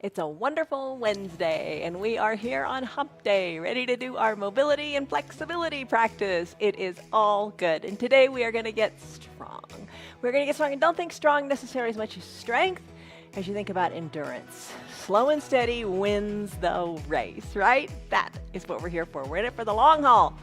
It's a wonderful Wednesday, and we are here on Hump Day, ready to do our mobility and flexibility practice. It is all good, and today we are going to get strong. We're going to get strong, and don't think strong necessarily as much as strength as you think about endurance. Slow and steady wins the race, right? That is what we're here for. We're in it for the long haul.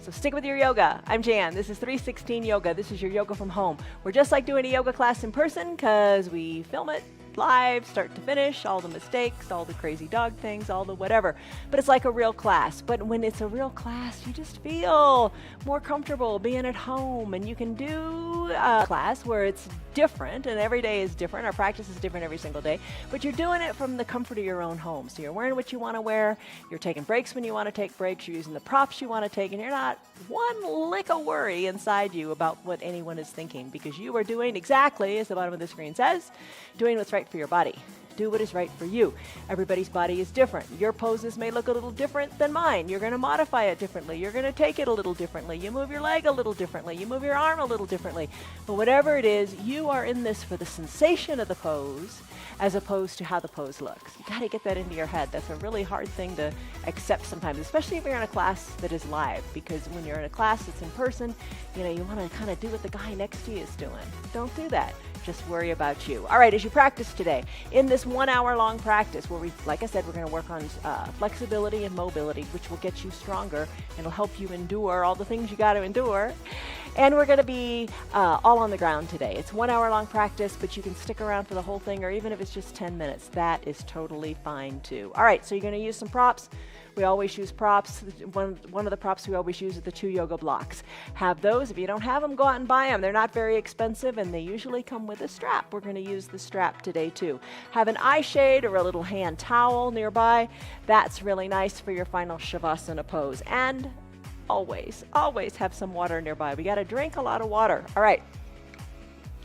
So stick with your yoga. I'm Jan. This is 316 Yoga. This is your yoga from home. We're just like doing a yoga class in person because we film it live, start to finish, all the mistakes, all the crazy dog things, all the whatever. But it's like a real class. But when it's a real class, you just feel more comfortable being at home, and you can do a class where it's different, and every day is different. Our practice is different every single day, but you're doing it from the comfort of your own home. So you're wearing what you want to wear, you're taking breaks when you want to take breaks, you're using the props you want to take, and you're not one lick of worry inside you about what anyone is thinking, because you are doing exactly as the bottom of the screen says, doing what's right for your body. Do what is right for you. Everybody's body is different. Your poses may look a little different than mine. You're going to modify it differently. You're going to take it a little differently. You move your leg a little differently. You move your arm a little differently. But whatever it is, you are in this for the sensation of the pose as opposed to how the pose looks. You got to get that into your head. That's a really hard thing to accept sometimes, especially if you're in a class that is live, because when you're in a class that's in person, you want to kind of do what the guy next to you is doing. Don't do that. Just worry about you. All right, as you practice today, in this 1 hour long practice where like I said, we're going to work on flexibility and mobility, which will get you stronger and will help you endure all the things you got to endure. And we're going to be all on the ground today. It's 1 hour long practice, but you can stick around for the whole thing, or even if it's just 10 minutes, that is totally fine too. All right, so you're going to use some props. We always use props. One of the props we always use are the 2 yoga blocks. Have those. If you don't have them, go out and buy them. They're not very expensive, and they usually come with a strap. We're going to use the strap today too. Have an eye shade or a little hand towel nearby. That's really nice for your final Shavasana pose. And always have some water nearby. We got to drink a lot of water. All right,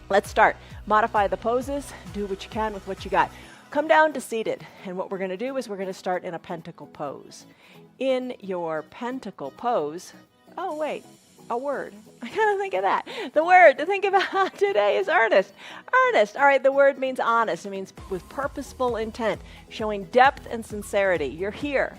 let's start. Modify the poses. Do what you can with what you got. Come down to seated, and what we're going to do is we're going to start in a pentacle pose. In your pentacle pose, oh wait, a word. I gotta think of that. The word to think about today is earnest. Earnest. All right, the word means honest. It means with purposeful intent, showing depth and sincerity. You're here.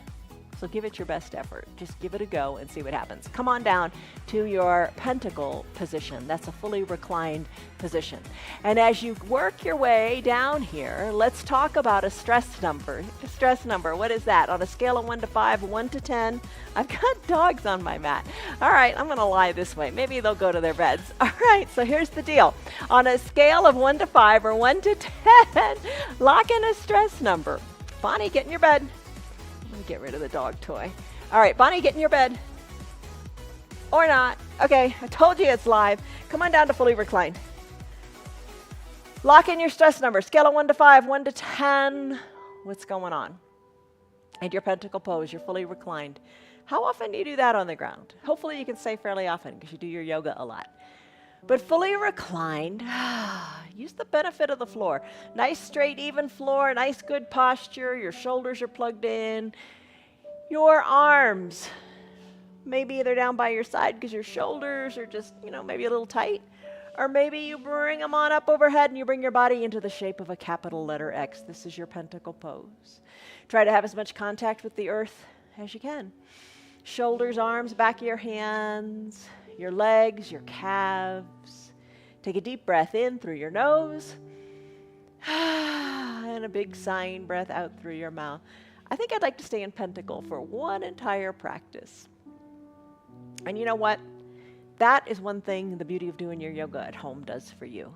So give it your best effort. Just give it a go and see what happens. Come on down to your pentacle position. That's a fully reclined position. And as you work your way down here, let's talk about a stress number. A stress number, what is that? On a scale of 1 to 5, 1 to 10, I've got dogs on my mat. All right, I'm going to lie this way. Maybe they'll go to their beds. All right, so here's the deal. On a scale of 1 to 5 or 1 to 10, lock in a stress number. Bonnie, get in your bed. Get rid of the dog toy. All right, Bonnie, get in your bed. Or not. Okay, I told you it's live. Come on down to fully reclined. Lock in your stress number. Scale of 1 to 5, 1 to 10. What's going on? And your pentacle pose, you're fully reclined. How often do you do that on the ground? Hopefully you can say fairly often because you do your yoga a lot. But fully reclined, use the benefit of the floor. Nice, straight, even floor, nice, good posture. Your shoulders are plugged in. Your arms, maybe they're down by your side because your shoulders are just, maybe a little tight. Or maybe you bring them on up overhead and you bring your body into the shape of a capital letter X. This is your pentacle pose. Try to have as much contact with the earth as you can. Shoulders, arms, back of your hands, your legs, your calves. Take a deep breath in through your nose and a big sighing breath out through your mouth. I think I'd like to stay in pentacle for one entire practice. And you know what? That is one thing the beauty of doing your yoga at home does for you.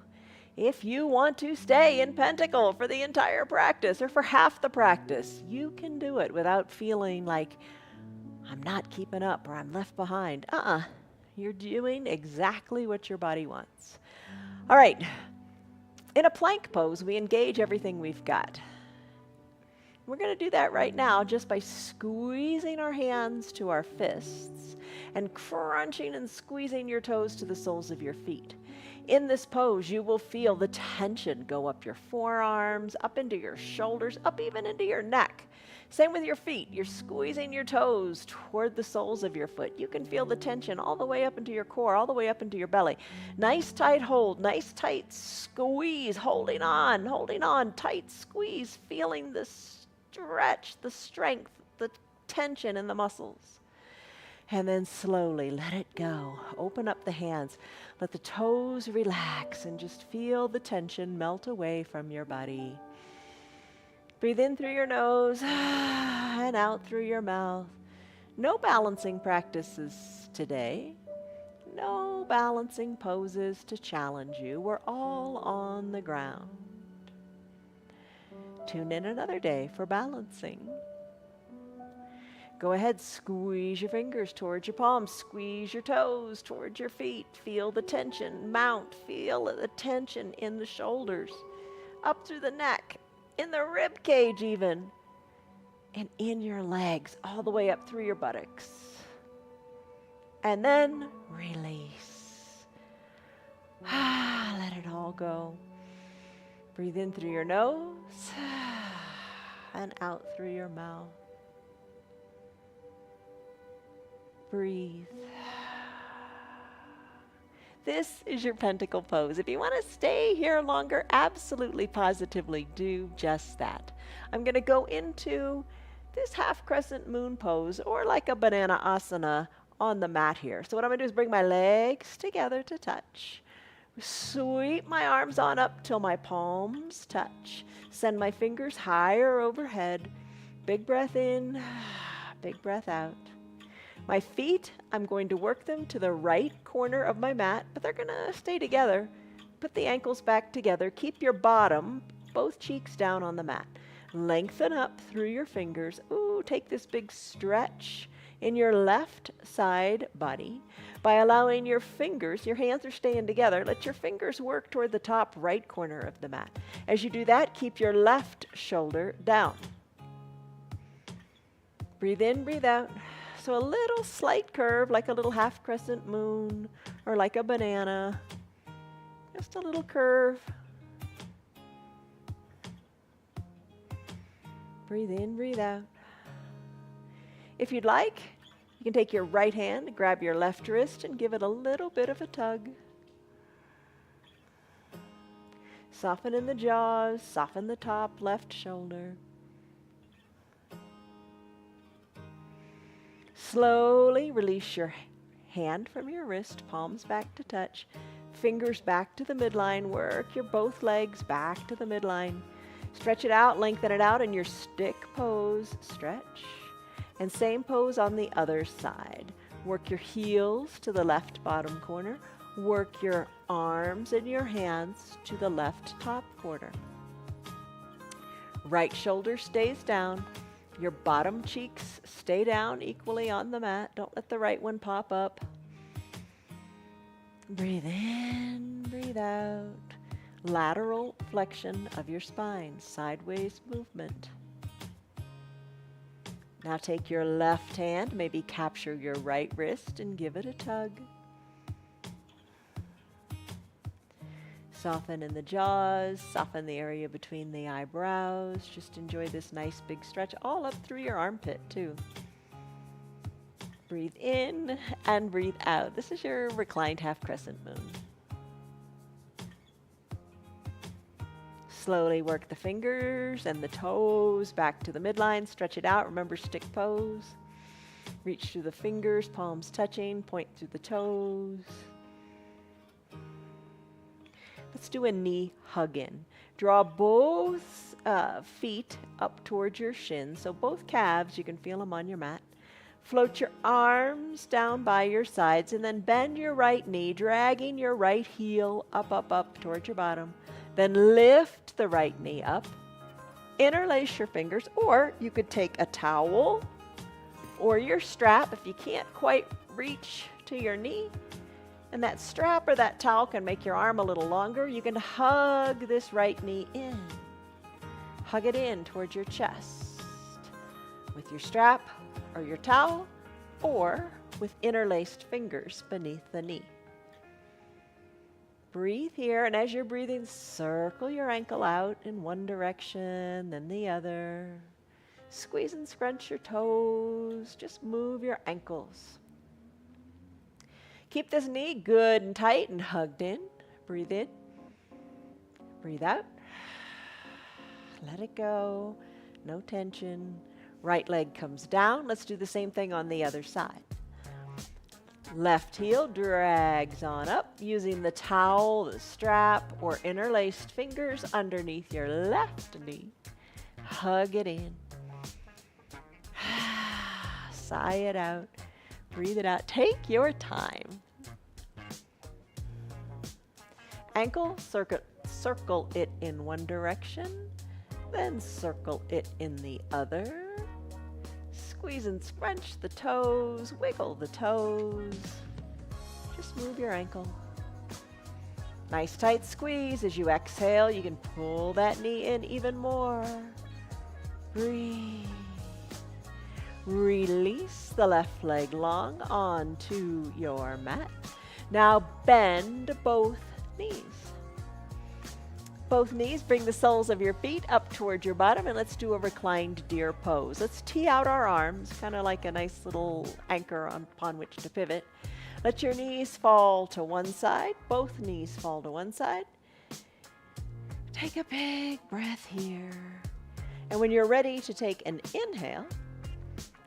If you want to stay in pentacle for the entire practice or for half the practice, you can do it without feeling like I'm not keeping up or I'm left behind. You're doing exactly what your body wants. All right. In a plank pose, we engage everything we've got. We're going to do that right now just by squeezing our hands to our fists and crunching and squeezing your toes to the soles of your feet. In this pose, you will feel the tension go up your forearms, up into your shoulders, up even into your neck. Same with your feet. You're squeezing your toes toward the soles of your foot. You can feel the tension all the way up into your core, all the way up into your belly. Nice tight hold, nice tight squeeze, holding on, tight squeeze, feeling this stretch the strength, the tension in the muscles. And then slowly let it go. Open up the hands. Let the toes relax and just feel the tension melt away from your body. Breathe in through your nose and out through your mouth. No balancing practices today. No balancing poses to challenge you. We're all on the ground. Tune in another day for balancing. Go ahead, squeeze your fingers towards your palms, squeeze your toes towards your feet. Feel the tension mount, feel the tension in the shoulders, up through the neck, in the rib cage even, and in your legs, all the way up through your buttocks. And then release. Let it all go. Breathe in through your nose and out through your mouth. Breathe. This is your pentacle pose. If you want to stay here longer, absolutely, positively do just that. I'm going to go into this half crescent moon pose, or like a banana asana on the mat here. So what I'm going to do is bring my legs together to touch. Sweep my arms on up till my palms touch. Send my fingers higher overhead. Big breath in, big breath out. My feet, I'm going to work them to the right corner of my mat, but they're going to stay together. Put the ankles back together. Keep your bottom, both cheeks down on the mat. Lengthen up through your fingers. Ooh, take this big stretch in your left side body by allowing your fingers, your hands are staying together, let your fingers work toward the top right corner of the mat. As you do that, keep your left shoulder down. Breathe in, breathe out. So a little slight curve, like a little half crescent moon, or like a banana. Just a little curve. Breathe in, breathe out. If you'd like, you can take your right hand, grab your left wrist, and give it a little bit of a tug. Soften in the jaws, soften the top left shoulder. Slowly release your hand from your wrist, palms back to touch, fingers back to the midline. Work your both legs back to the midline. Stretch it out, lengthen it out in your stick pose. Stretch. And same pose on the other side. Work your heels to the left bottom corner. Work your arms and your hands to the left top corner. Right shoulder stays down. Your bottom cheeks stay down equally on the mat. Don't let the right one pop up. Breathe in, breathe out. Lateral flexion of your spine, sideways movement. Now take your left hand, maybe capture your right wrist and give it a tug. Soften in the jaws, soften the area between the eyebrows. Just enjoy this nice big stretch all up through your armpit too. Breathe in and breathe out. This is your reclined half crescent moon. Slowly work the fingers and the toes back to the midline. Stretch it out. Remember, stick pose. Reach through the fingers, palms touching, point through the toes. Let's do a knee hug in. Draw both feet up towards your shins, so both calves, you can feel them on your mat. Float your arms down by your sides and then bend your right knee, dragging your right heel up, up, up towards your bottom. Then lift the right knee up. Interlace your fingers, or you could take a towel or your strap if you can't quite reach to your knee. And that strap or that towel can make your arm a little longer. You can hug this right knee in. Hug it in towards your chest with your strap or your towel, or with interlaced fingers beneath the knee. Breathe here, and as you're breathing, circle your ankle out in one direction, then the other. Squeeze and scrunch your toes. Just move your ankles. Keep this knee good and tight and hugged in. Breathe in. Breathe out. Let it go. no tension. Right leg comes down. Let's do the same thing on the other side. Left heel drags on up using the towel, the strap, or interlaced fingers underneath your left knee. Hug it in. Sigh it out. Breathe it out. Take your time. Ankle, circle it in one direction, then circle it in the other. Squeeze and scrunch the toes, wiggle the toes. Just move your ankle. Nice tight squeeze. As you exhale, you can pull that knee in even more. Breathe. Release the left leg long onto your mat. Now bend both knees. Both knees, bring the soles of your feet up towards your bottom, and let's do a reclined deer pose. Let's tee out our arms, kind of like a nice little anchor upon which to pivot. Let your knees fall to one side. Both knees fall to one side. Take a big breath here. And when you're ready to take an inhale,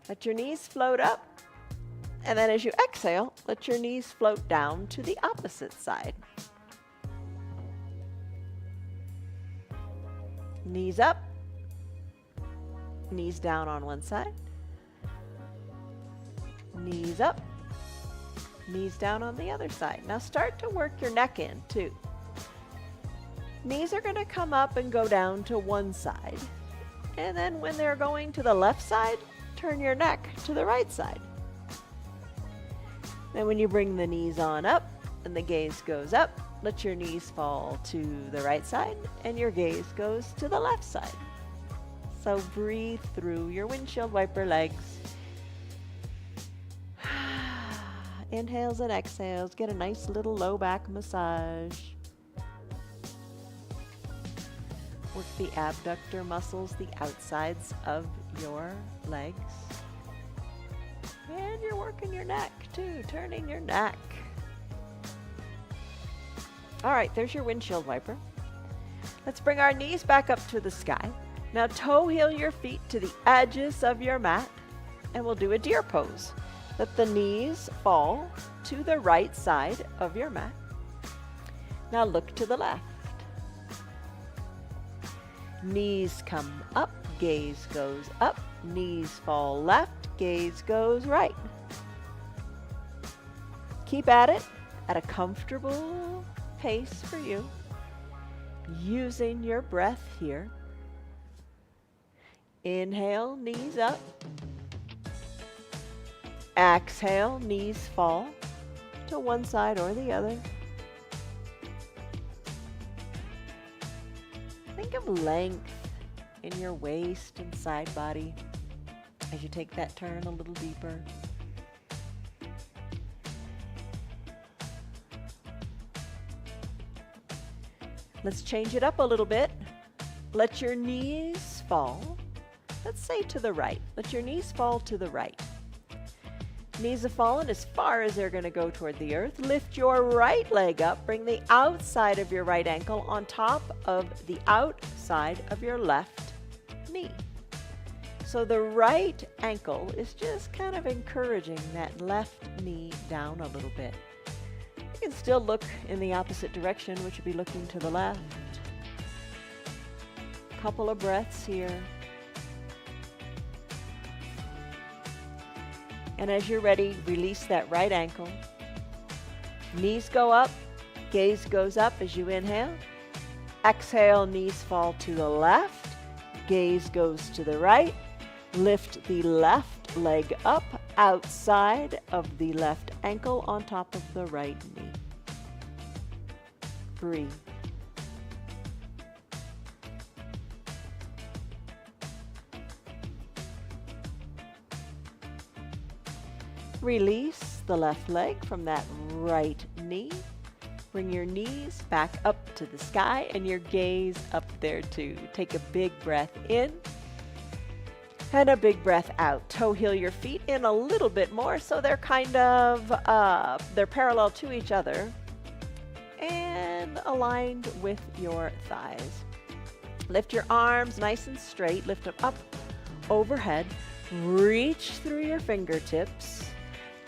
let your knees float up. And then as you exhale, let your knees float down to the opposite side. Knees up, knees down on one side, knees up, knees down on the other side. Now start to work your neck in too. Knees are going to come up and go down to one side. And then when they're going to the left side, turn your neck to the right side. Then when you bring the knees on up and the gaze goes up, let your knees fall to the right side and your gaze goes to the left side. So breathe through your windshield wiper legs. Inhales and exhales. Get a nice little low back massage. Work the abductor muscles, the outsides of your legs. And you're working your neck too, turning your neck. All right, there's your windshield wiper. Let's bring our knees back up to the sky. Now toe heel your feet to the edges of your mat, and we'll do a deer pose. Let the knees fall to the right side of your mat. Now look to the left. Knees come up, gaze goes up, knees fall left, gaze goes right. Keep at it at a comfortable pace for you, using your breath here. Inhale, knees up. Exhale, knees fall to one side or the other. Think of length in your waist and side body as you take that turn a little deeper. Let's change it up a little bit. Let your knees fall. Let's say to the right. Let your knees fall to the right. Knees have fallen as far as they're going to go toward the earth. Lift your right leg up. Bring the outside of your right ankle on top of the outside of your left knee. So the right ankle is just kind of encouraging that left knee down a little bit. You can still look in the opposite direction, which would be looking to the left. Couple of breaths here. And as you're ready, release that right ankle. Knees go up, gaze goes up as you inhale. Exhale, knees fall to the left, gaze goes to the right. Lift the left leg up outside of the left ankle on top of the right knee. Breathe. Release the left leg from that right knee. Bring your knees back up to the sky and your gaze up there too. Take a big breath in and a big breath out. Toe heel your feet in a little bit more so they're kind of, they're parallel to each other and aligned with your thighs. Lift your arms nice and straight. Lift them up overhead. Reach through your fingertips.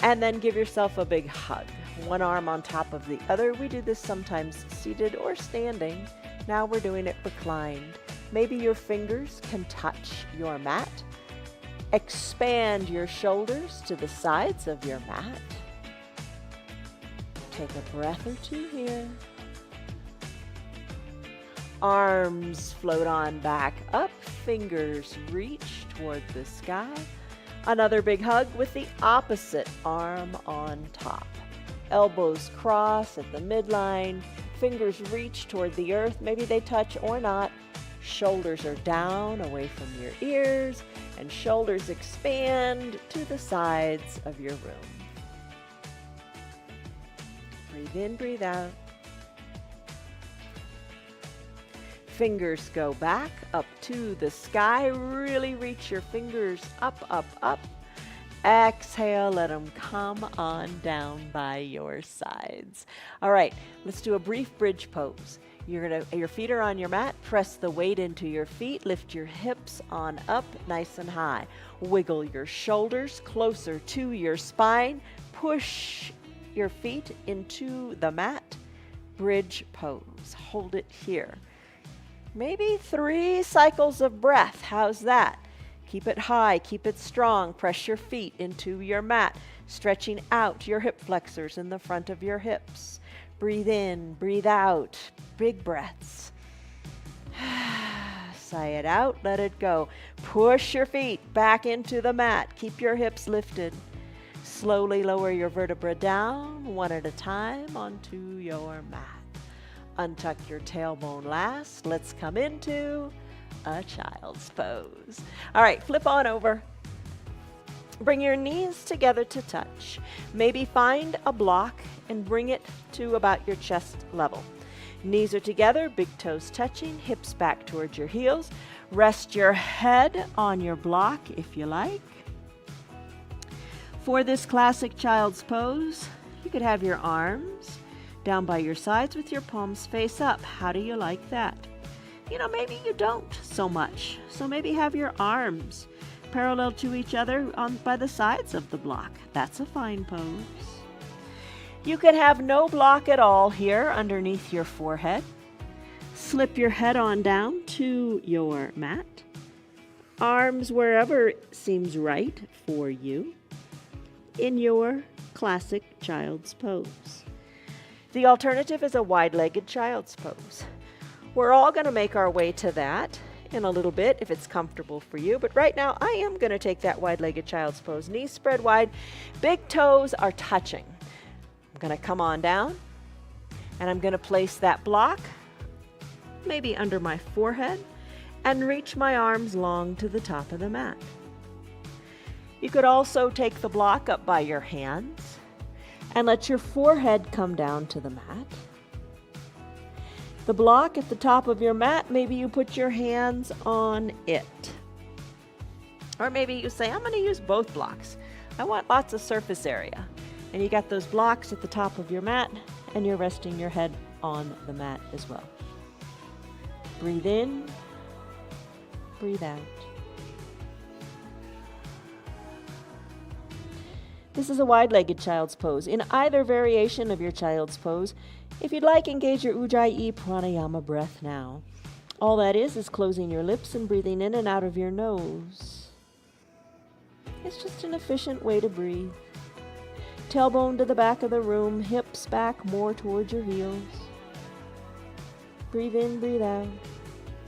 And then give yourself a big hug. One arm on top of the other. We do this sometimes seated or standing. Now we're doing it reclined. Maybe your fingers can touch your mat. Expand your shoulders to the sides of your mat. Take a breath or two here. Arms float on back up. Fingers reach toward the sky. Another big hug with the opposite arm on top. Elbows cross at the midline. Fingers reach toward the earth. Maybe they touch or not. Shoulders are down away from your ears, and shoulders expand to the sides of your room. Breathe in, breathe out. Fingers go back up to the sky. Really reach your fingers up, up, up. Exhale, let them come on down by your sides. All right, let's do a brief bridge pose. Your feet are on your mat. Press the weight into your feet. Lift your hips on up nice and high. Wiggle your shoulders closer to your spine. Push your feet into the mat. Bridge pose. Hold it here. Maybe 3 cycles of breath. How's that? Keep it high, keep it strong. Press your feet into your mat, stretching out your hip flexors in the front of your hips. Breathe in, breathe out. Big breaths. Sigh it out, let it go. Push your feet back into the mat. Keep your hips lifted. Slowly lower your vertebra down, one at a time, onto your mat. Untuck your tailbone last. Let's come into a child's pose. All right, flip on over. Bring your knees together to touch. Maybe find a block and bring it to about your chest level. Knees are together, big toes touching, hips back towards your heels. Rest your head on your block if you like. For this classic child's pose, you could have your arms down by your sides with your palms face up. How do you like that? You know, maybe you don't so much. So maybe have your arms parallel to each other by the sides of the block. That's a fine pose. You can have no block at all here underneath your forehead. Slip your head on down to your mat. Arms wherever seems right for you in your classic child's pose. The alternative is a wide-legged child's pose. We're all going to make our way to that in a little bit if it's comfortable for you, but right now I am going to take that wide-legged child's pose. Knees spread wide, big toes are touching. I'm going to come on down and I'm going to place that block maybe under my forehead and reach my arms long to the top of the mat. You could also take the block up by your hands and let your forehead come down to the mat. The block at the top of your mat, maybe you put your hands on it. Or maybe you say, I'm going to use both blocks. I want lots of surface area. And you got those blocks at the top of your mat, and you're resting your head on the mat as well. Breathe in, breathe out. This is a wide-legged child's pose. In either variation of your child's pose, if you'd like, engage your Ujjayi Pranayama breath now. All that is closing your lips and breathing in and out of your nose. It's just an efficient way to breathe. Tailbone to the back of the room, hips back more towards your heels. Breathe in, breathe out.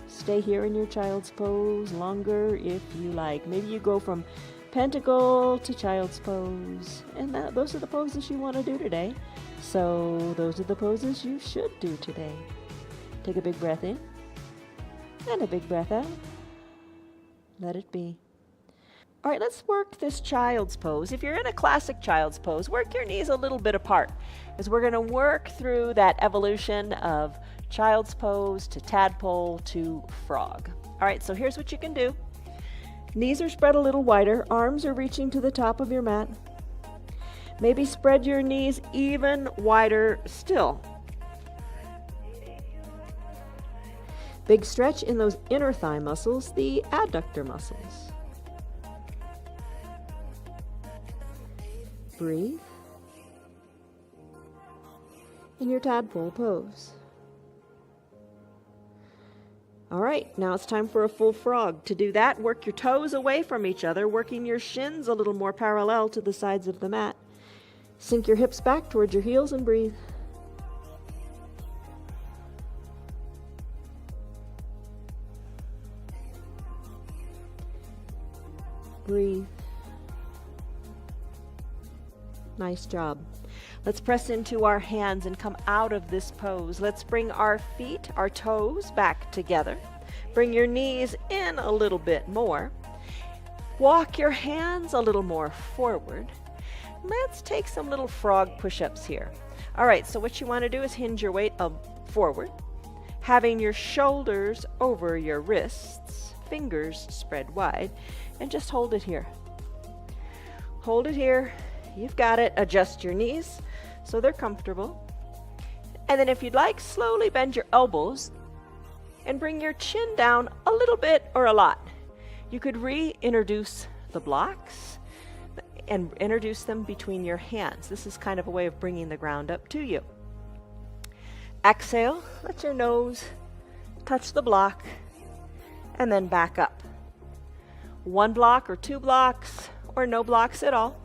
Stay here in your child's pose longer if you like. Maybe you go from pentacle to child's pose. And those are the poses you want to do today. So those are the poses you should do today. Take a big breath in and a big breath out. Let it be. All right, let's work this child's pose. If you're in a classic child's pose, work your knees a little bit apart, as we're going to work through that evolution of child's pose to tadpole to frog. All right, so here's what you can do. Knees are spread a little wider, arms are reaching to the top of your mat. Maybe spread your knees even wider still. Big stretch in those inner thigh muscles, the adductor muscles. Breathe. In your tadpole pose. All right, now it's time for a full frog. To do that, work your toes away from each other, working your shins a little more parallel to the sides of the mat. Sink your hips back towards your heels and breathe. Breathe. Nice job. Let's press into our hands and come out of this pose. Let's bring our feet, our toes back together. Bring your knees in a little bit more. Walk your hands a little more forward. Let's take some little frog push-ups here. All right, so what you want to do is hinge your weight forward, having your shoulders over your wrists, fingers spread wide, and just hold it here. Hold it here. You've got it. Adjust your knees so they're comfortable. And then if you'd like, slowly bend your elbows and bring your chin down a little bit or a lot. You could reintroduce the blocks and introduce them between your hands. This is kind of a way of bringing the ground up to you. Exhale, let your nose touch the block and then back up. One block or two blocks or no blocks at all.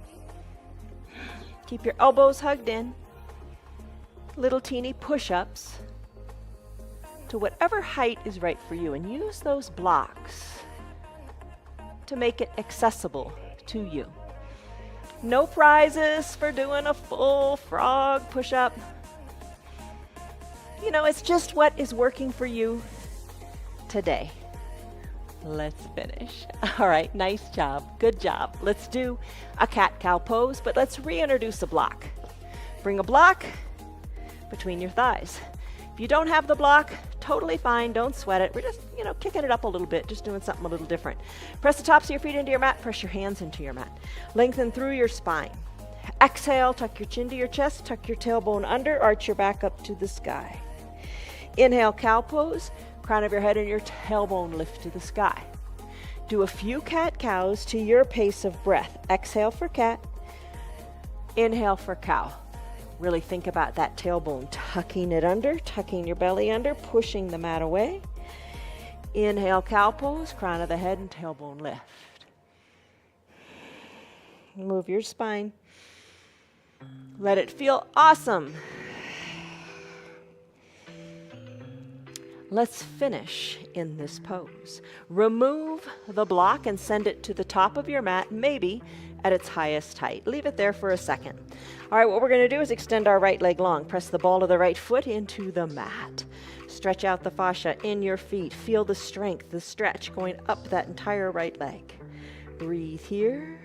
Keep your elbows hugged in. Little teeny push-ups to whatever height is right for you, and use those blocks to make it accessible to you. No prizes for doing a full frog push-up. You know, it's just what is working for you today. Let's finish. All right, nice job. Good job. Let's do a cat-cow pose, but let's reintroduce a block. Bring a block between your thighs. If you don't have the block, totally fine. Don't sweat it. We're just, kicking it up a little bit, just doing something a little different. Press the tops of your feet into your mat. Press your hands into your mat. Lengthen through your spine. Exhale, tuck your chin to your chest, tuck your tailbone under, arch your back up to the sky. Inhale, cow pose. Crown of your head and your tailbone lift to the sky. Do a few cat-cows to your pace of breath. Exhale for cat. Inhale for cow. Really think about that tailbone, tucking it under, tucking your belly under, pushing the mat away. Inhale, cow pose, crown of the head and tailbone lift. Move your spine. Let it feel awesome. Let's finish in this pose. Remove the block and send it to the top of your mat, maybe at its highest height. Leave it there for a second. All right, what we're going to do is extend our right leg long. Press the ball of the right foot into the mat. Stretch out the fascia in your feet. Feel the strength, the stretch going up that entire right leg. Breathe here.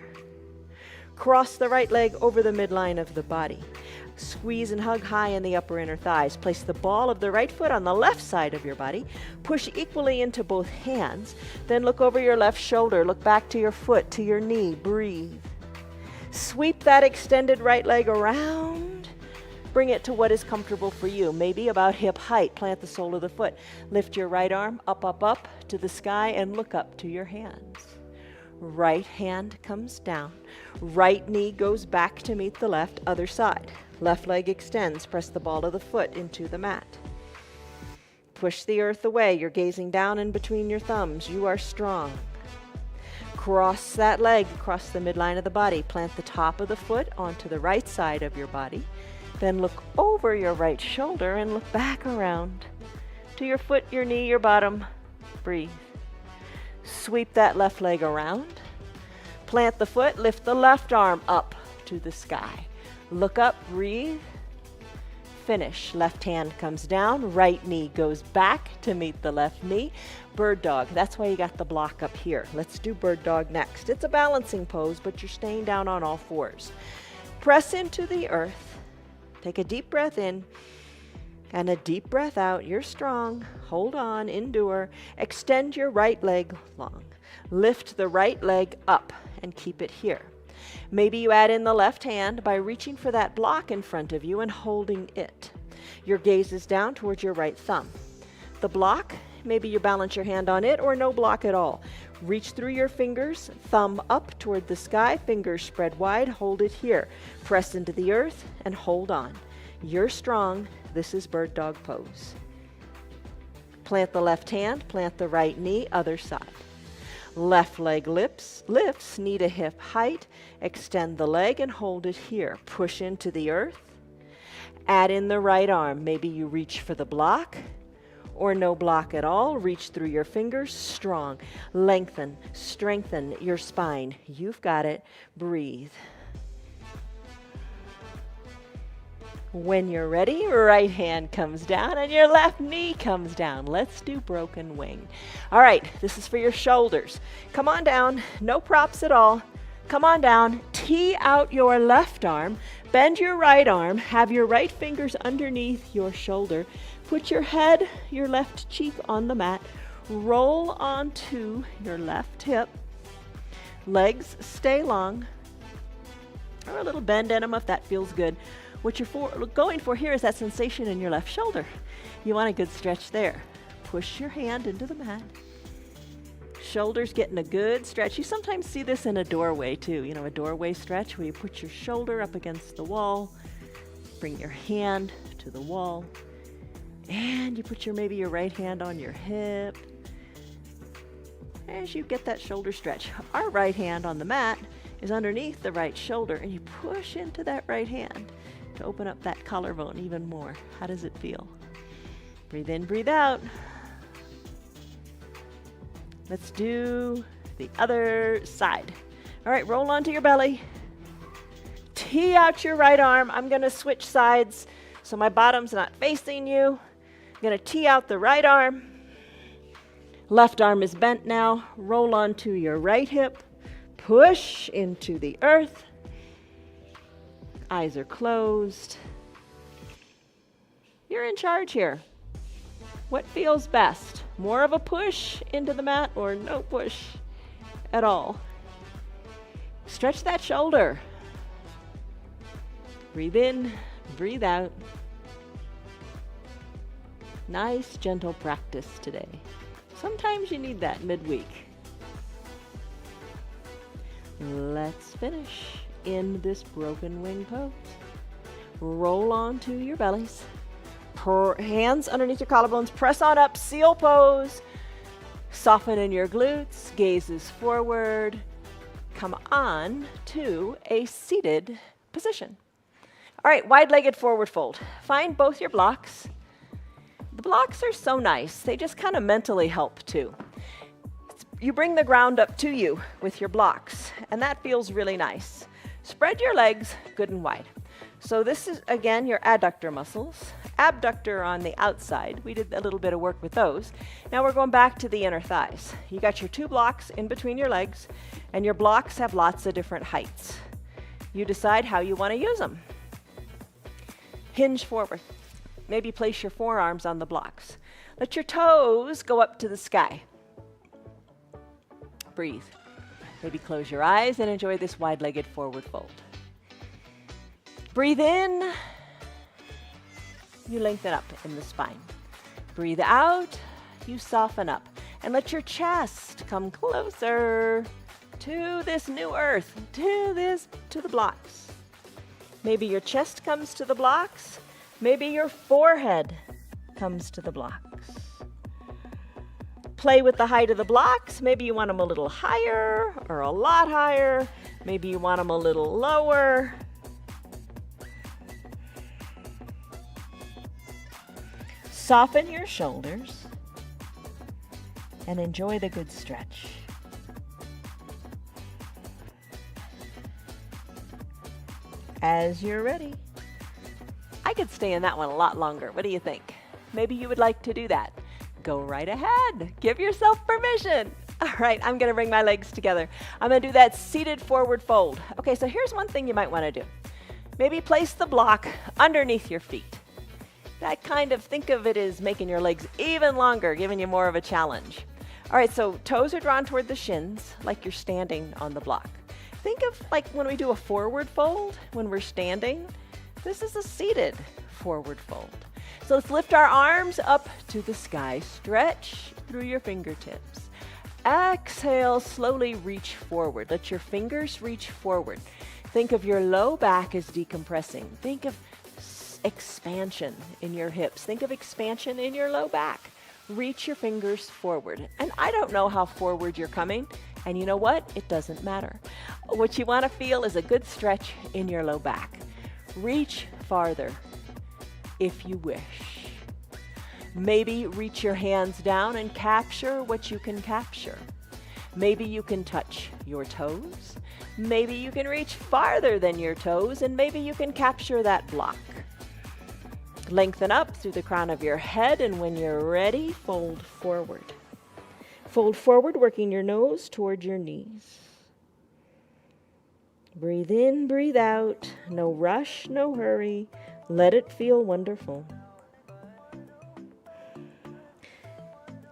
Cross the right leg over the midline of the body. Squeeze and hug high in the upper inner thighs. Place the ball of the right foot on the left side of your body. Push equally into both hands. Then look over your left shoulder. Look back to your foot, to your knee. Breathe. Sweep that extended right leg around. Bring it to what is comfortable for you. Maybe about hip height. Plant the sole of the foot. Lift your right arm up, up, up to the sky and look up to your hands. Right hand comes down. Right knee goes back to meet the left, other side. Left leg extends. Press the ball of the foot into the mat. Push the earth away. You're gazing down in between your thumbs. You are strong. Cross that leg across the midline of the body. Plant the top of the foot onto the right side of your body. Then look over your right shoulder and look back around to your foot, your knee, your bottom. Breathe. Sweep that left leg around. Plant the foot. Lift the left arm up to the sky. Look up, breathe, finish. Left hand comes down, right knee goes back to meet the left knee. Bird dog, that's why you got the block up here. Let's do bird dog next. It's a balancing pose, but you're staying down on all fours. Press into the earth. Take a deep breath in and a deep breath out. You're strong. Hold on, endure. Extend your right leg long. Lift the right leg up and keep it here. Maybe you add in the left hand by reaching for that block in front of you and holding it. Your gaze is down towards your right thumb. The block maybe you balance your hand on it, or no block at all. Reach through your fingers, thumb up toward the sky, fingers spread wide, hold it here. Press into the earth and hold on. You're strong. This is bird dog pose. Plant the left hand, plant the right knee, other side. Left leg lifts, knee to hip height. Extend the leg and hold it here. Push into the earth. Add in the right arm. Maybe you reach for the block or no block at all. Reach through your fingers, strong. Lengthen, strengthen your spine. You've got it. Breathe. When you're ready, right hand comes down and your left knee comes down. Let's do broken wing. All right, this is for your shoulders. Come on down, no props at all. Come on down, tee out your left arm, bend your right arm, have your right fingers underneath your shoulder. Put your head, your left cheek on the mat. Roll onto your left hip. Legs stay long, or a little bend in them if that feels good. What you're going for here is that sensation in your left shoulder. You want a good stretch there. Push your hand into the mat. Shoulders getting a good stretch. You sometimes see this in a doorway too, a doorway stretch where you put your shoulder up against the wall, bring your hand to the wall, and you put maybe your right hand on your hip as you get that shoulder stretch. Our right hand on the mat is underneath the right shoulder, and you push into that right hand to open up that collarbone even more. How does it feel? Breathe in, breathe out. Let's do the other side. All right, roll onto your belly. Tee out your right arm. I'm going to switch sides so my bottom's not facing you. I'm going to tee out the right arm. Left arm is bent now. Roll onto your right hip. Push into the earth. Eyes are closed. You're in charge here. What feels best? More of a push into the mat or no push at all? Stretch that shoulder. Breathe in, breathe out. Nice, gentle practice today. Sometimes you need that midweek. Let's finish in this broken wing pose. Roll onto your bellies. Hands underneath your collarbones. Press on up, seal pose. Soften in your glutes. Gazes forward. Come on to a seated position. All right, wide-legged forward fold. Find both your blocks. The blocks are so nice. They just kind of mentally help too. You bring the ground up to you with your blocks, and that feels really nice. Spread your legs good and wide. So this is, again, your adductor muscles. Abductor on the outside. We did a little bit of work with those. Now we're going back to the inner thighs. You got your two blocks in between your legs, and your blocks have lots of different heights. You decide how you want to use them. Hinge forward. Maybe place your forearms on the blocks. Let your toes go up to the sky. Breathe. Maybe close your eyes and enjoy this wide-legged forward fold. Breathe in. You lengthen up in the spine. Breathe out. You soften up. And let your chest come closer to this new earth, to the blocks. Maybe your chest comes to the blocks. Maybe your forehead comes to the blocks. Play with the height of the blocks. Maybe you want them a little higher or a lot higher. Maybe you want them a little lower. Soften your shoulders and enjoy the good stretch. As you're ready. I could stay in that one a lot longer. What do you think? Maybe you would like to do that. Go right ahead. Give yourself permission. All right, I'm going to bring my legs together. I'm going to do that seated forward fold. Okay, so here's one thing you might want to do. Maybe place the block underneath your feet. That kind of, think of it as making your legs even longer, giving you more of a challenge. All right, so toes are drawn toward the shins, like you're standing on the block. Think of like when we do a forward fold, when we're standing, This is a seated forward fold. So let's lift our arms up to the sky. Stretch through your fingertips. Exhale, slowly reach forward. Let your fingers reach forward. Think of your low back as decompressing. Think of expansion in your hips. Think of expansion in your low back. Reach your fingers forward. And I don't know how forward you're coming. And you know what? It doesn't matter. What you want to feel is a good stretch in your low back. Reach farther if you wish. Maybe reach your hands down and capture what you can capture. Maybe you can touch your toes. Maybe you can reach farther than your toes, and maybe you can capture that block. Lengthen up through the crown of your head, and when you're ready, fold forward. Fold forward, working your nose toward your knees. Breathe in, breathe out. No rush, no hurry. Let it feel wonderful.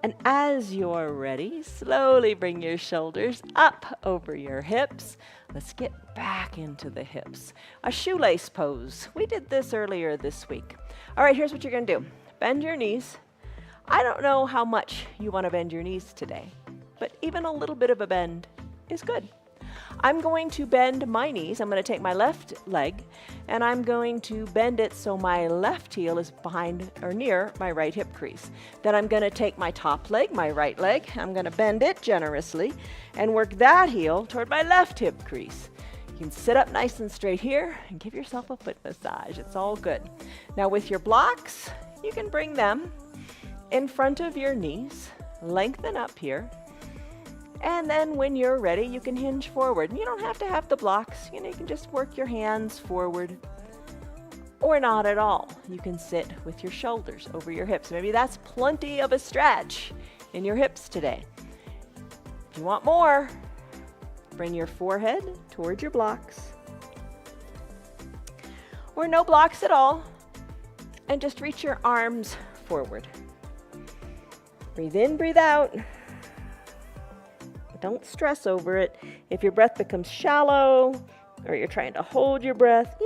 And as you're ready, slowly bring your shoulders up over your hips. Let's get back into the hips. A shoelace pose. We did this earlier this week. All right, here's what you're going to do. Bend your knees. I don't know how much you want to bend your knees today, but even a little bit of a bend is good. I'm going to bend my knees. I'm going to take my left leg and I'm going to bend it so my left heel is behind or near my right hip crease. Then I'm going to take my top leg, my right leg, I'm going to bend it generously and work that heel toward my left hip crease. You can sit up nice and straight here and give yourself a foot massage. It's all good. Now with your blocks, you can bring them in front of your knees, lengthen up here. And then when you're ready, you can hinge forward. And you don't have to have the blocks. You can just work your hands forward or not at all. You can sit with your shoulders over your hips. Maybe that's plenty of a stretch in your hips today. If you want more, bring your forehead toward your blocks. Or no blocks at all. And just reach your arms forward. Breathe in, breathe out. Don't stress over it. If your breath becomes shallow or you're trying to hold your breath,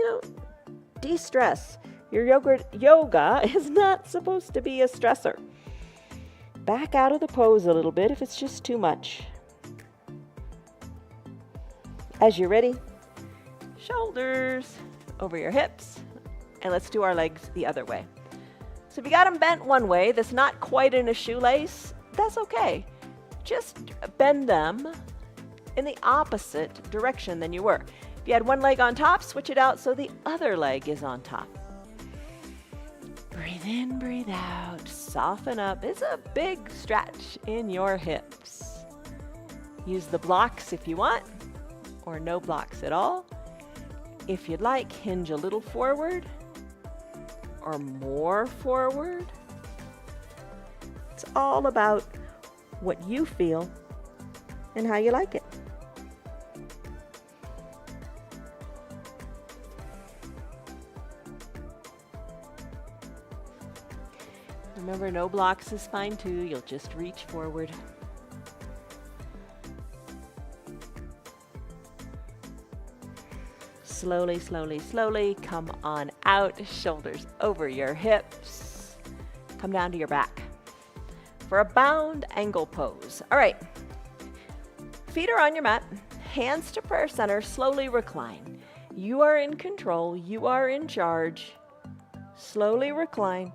de-stress. Your yoga is not supposed to be a stressor. Back out of the pose a little bit if it's just too much. As you're ready, shoulders over your hips, and let's do our legs the other way. So if you got them bent one way that's not quite in a shoelace, that's okay. Just bend them in the opposite direction than you were. If you had one leg on top, switch it out so the other leg is on top. Breathe in, breathe out, soften up. It's a big stretch in your hips. Use the blocks if you want, or no blocks at all. If you'd like, hinge a little forward or more forward. It's all about what you feel and how you like it. Remember, no blocks is fine too. You'll just reach forward. Slowly, slowly, slowly come on out. Shoulders over your hips. Come down to your back for a bound angle pose. All right, feet are on your mat, hands to prayer center, slowly recline. You are in control, you are in charge. Slowly recline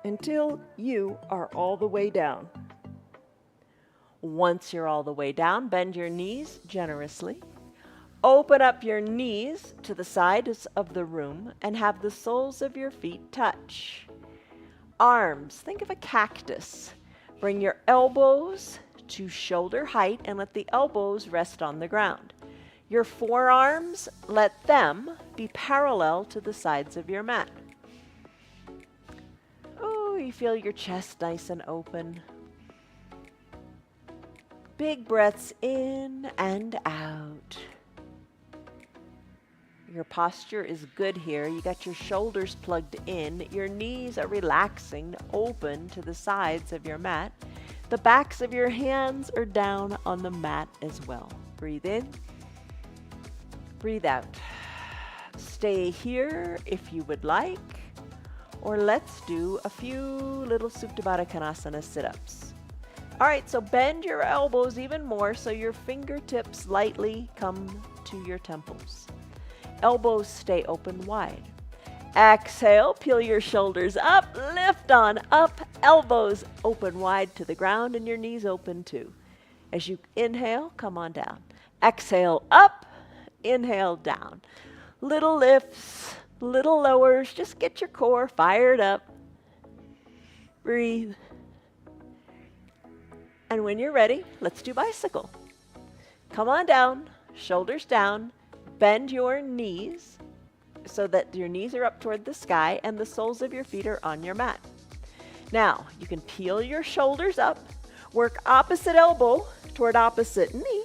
until you are all the way down. Once you're all the way down, bend your knees generously. Open up your knees to the sides of the room and have the soles of your feet touch. Arms, think of a cactus. Bring your elbows to shoulder height and let the elbows rest on the ground. Your forearms, let them be parallel to the sides of your mat. Oh, you feel your chest nice and open. Big breaths in and out. Your posture is good here. You got your shoulders plugged in. Your knees are relaxing, open to the sides of your mat. The backs of your hands are down on the mat as well. Breathe in. Breathe out. Stay here if you would like, or let's do a few little Supta Baddha Konasana sit-ups. All right, so bend your elbows even more so your fingertips lightly come to your temples. Elbows stay open wide. Exhale, peel your shoulders up, lift on up, elbows open wide to the ground and your knees open too. As you inhale, come on down. Exhale up, inhale down. Little lifts, little lowers, just get your core fired up. Breathe. And when you're ready, let's do bicycle. Come on down, shoulders down, bend your knees so that your knees are up toward the sky and the soles of your feet are on your mat. Now, you can peel your shoulders up, work opposite elbow toward opposite knee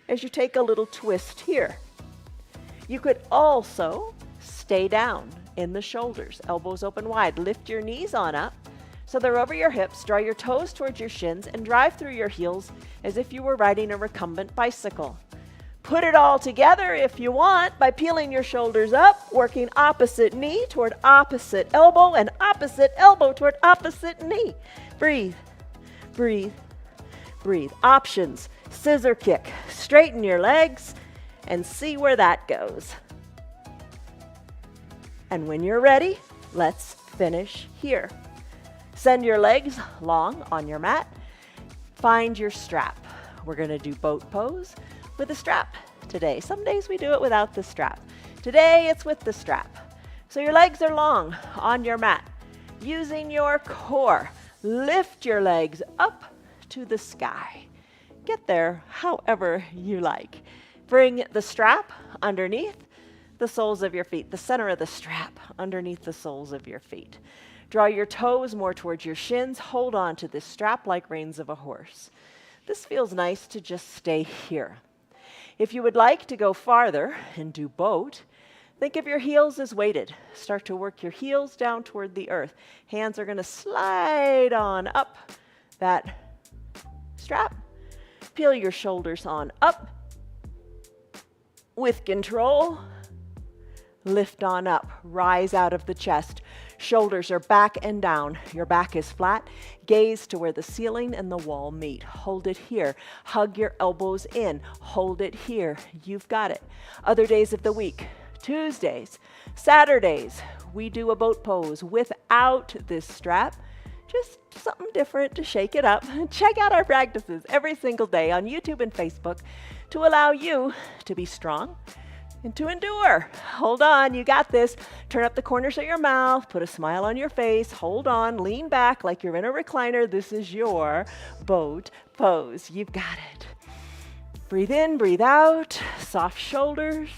as you take a little twist here. You could also stay down in the shoulders, elbows open wide. Lift your knees on up so they're over your hips. Draw your toes towards your shins and drive through your heels as if you were riding a recumbent bicycle. Put it all together if you want by peeling your shoulders up, working opposite knee toward opposite elbow and opposite elbow toward opposite knee. Breathe, breathe, breathe. Options, scissor kick. Straighten your legs and see where that goes. And when you're ready, let's finish here. Send your legs long on your mat. Find your strap. We're going to do boat pose with a strap today. Some days we do it without the strap. Today it's with the strap. So your legs are long on your mat. Using your core, lift your legs up to the sky. Get there however you like. Bring the strap underneath the soles of your feet, the center of the strap underneath the soles of your feet. Draw your toes more towards your shins. Hold on to this strap like reins of a horse. This feels nice to just stay here. If you would like to go farther and do boat, think of your heels as weighted. Start to work your heels down toward the earth. Hands are going to slide on up that strap. Peel your shoulders on up. With control, lift on up. Rise out of the chest. Shoulders are back and down. Your back is flat. Gaze to where the ceiling and the wall meet. Hold it here. Hug your elbows in. Hold it here. You've got it. Other days of the week, Tuesdays, Saturdays, we do a boat pose without this strap. Just something different to shake it up. Check out our practices every single day on YouTube and Facebook to allow you to be strong and to endure. Hold on, you got this. Turn up the corners of your mouth, put a smile on your face, hold on, lean back like you're in a recliner. This is your boat pose. You've got it. Breathe in, breathe out, soft shoulders.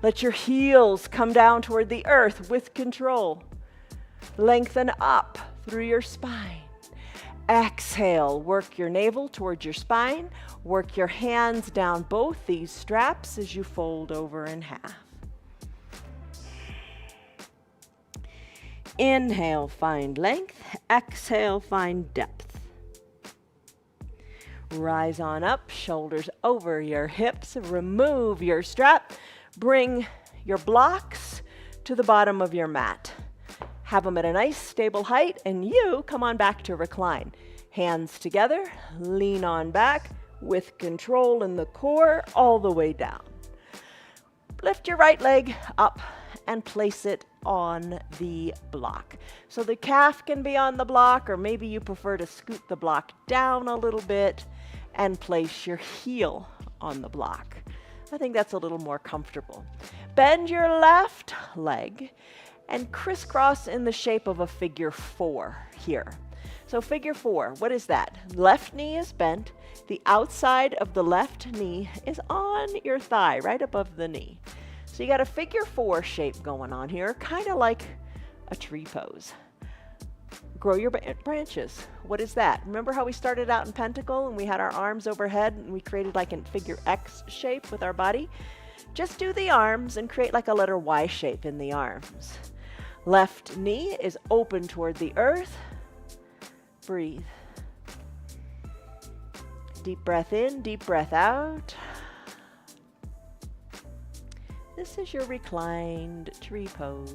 Let your heels come down toward the earth with control. Lengthen up through your spine. Exhale, work your navel towards your spine. Work your hands down both these straps as you fold over in half. Inhale, find length. Exhale, find depth. Rise on up, shoulders over your hips. Remove your strap. Bring your blocks to the bottom of your mat. Have them at a nice stable height, and you come on back to recline. Hands together, lean on back with control in the core all the way down. Lift your right leg up and place it on the block. So the calf can be on the block, or maybe you prefer to scoot the block down a little bit and place your heel on the block. I think that's a little more comfortable. Bend your left leg and crisscross in the shape of a figure 4 here. So figure 4, what is that? Left knee is bent. The outside of the left knee is on your thigh, right above the knee. So you got a figure 4 shape going on here, kind of like a tree pose. Grow your branches. What is that? Remember how we started out in pentacle and we had our arms overhead and we created like a figure X shape with our body? Just do the arms and create like a letter Y shape in the arms. Left knee is open toward the earth. Breathe. Deep breath in, deep breath out. This is your reclined tree pose.